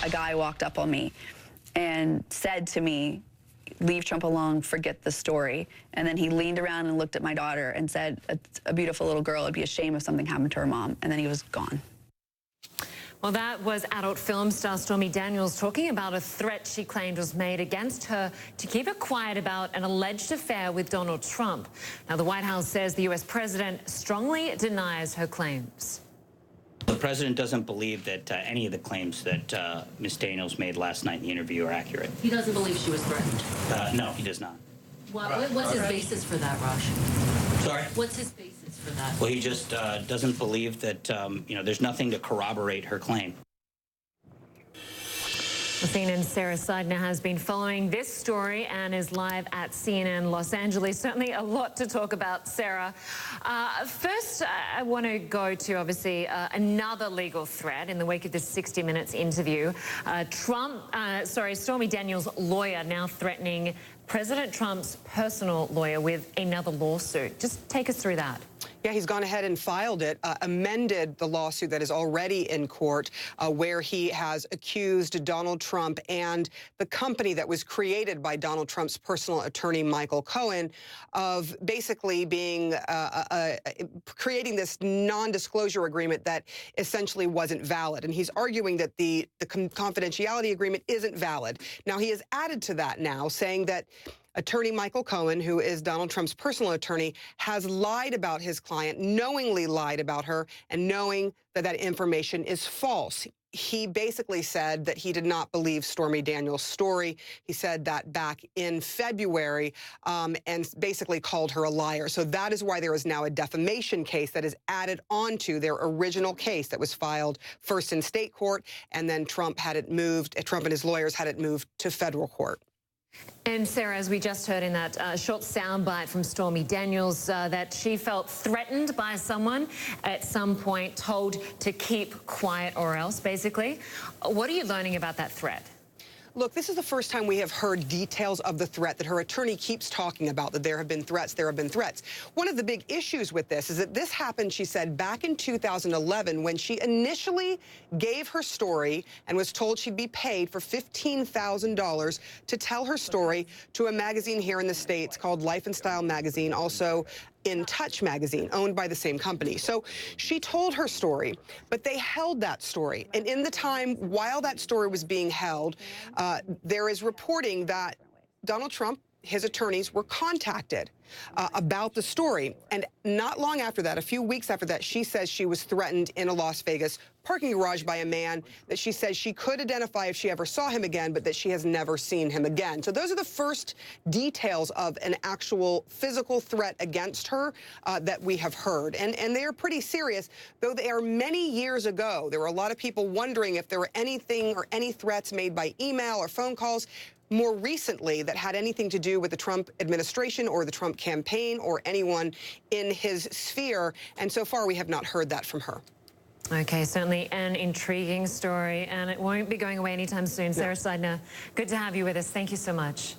a guy walked up on me and said to me, "Leave Trump alone, forget the story." And then he leaned around and looked at my daughter and said, "A beautiful little girl, it'd be a shame if something happened to her mom." And then he was gone. Well, that was adult film star Stormy Daniels talking about a threat she claimed was made against her to keep her quiet about an alleged affair with Donald Trump. Now, the White House says the U.S. president strongly denies her claims. The president doesn't believe that any of the claims that Ms. Daniels made last night in the interview are accurate. He doesn't believe she was threatened? No, he does not. What's his basis for that, Raj? Sorry? What's his basis for that? Well, he just doesn't believe that, there's nothing to corroborate her claim. CNN's Sara Sidner has been following this story and is live at CNN Los Angeles. Certainly a lot to talk about, Sara. First, I want to go to, obviously, another legal threat in the wake of this 60 Minutes interview. Stormy Daniels' lawyer now threatening President Trump's personal lawyer with another lawsuit. Just take us through that. Yeah, he's gone ahead and filed it, amended the lawsuit that is already in court, where he has accused Donald Trump and the company that was created by Donald Trump's personal attorney, Michael Cohen, of basically being creating this non-disclosure agreement that essentially wasn't valid. And he's arguing that the confidentiality agreement isn't valid. Now, he has added to that now, saying that attorney Michael Cohen, who is Donald Trump's personal attorney, has lied about his client, knowingly lied about her, and knowing that that information is false. He basically said that he did not believe Stormy Daniels' story. He said that back in February and basically called her a liar. So that is why there is now a defamation case that is added onto their original case that was filed first in state court, and then Trump and his lawyers had it moved to federal court. And Sara, as we just heard in that short soundbite from Stormy Daniels, that she felt threatened by someone at some point, told to keep quiet or else, basically. What are you learning about that threat? Look, this is the first time we have heard details of the threat that her attorney keeps talking about, that there have been threats, there have been threats. One of the big issues with this is that this happened, she said, back in 2011 when she initially gave her story and was told she'd be paid for $15,000 to tell her story to a magazine here in the States called Life and Style magazine, also In Touch magazine, owned by the same company. So she told her story, but they held that story. And in the time while that story was being held, there is reporting that Donald Trump, his attorneys, were contacted about the story. And not long after that, a few weeks after that, she says she was threatened in a Las Vegas parking garage by a man that she says she could identify if she ever saw him again, but that she has never seen him again. So those are the first details of an actual physical threat against her that we have heard. And they are pretty serious, though they are many years ago. There were a lot of people wondering if there were anything or any threats made by email or phone calls more recently that had anything to do with the Trump administration or the Trump campaign or anyone in his sphere. And so far, we have not heard that from her. Okay, certainly an intriguing story, and it won't be going away anytime soon. Sara Sidner, good to have you with us. Thank you so much.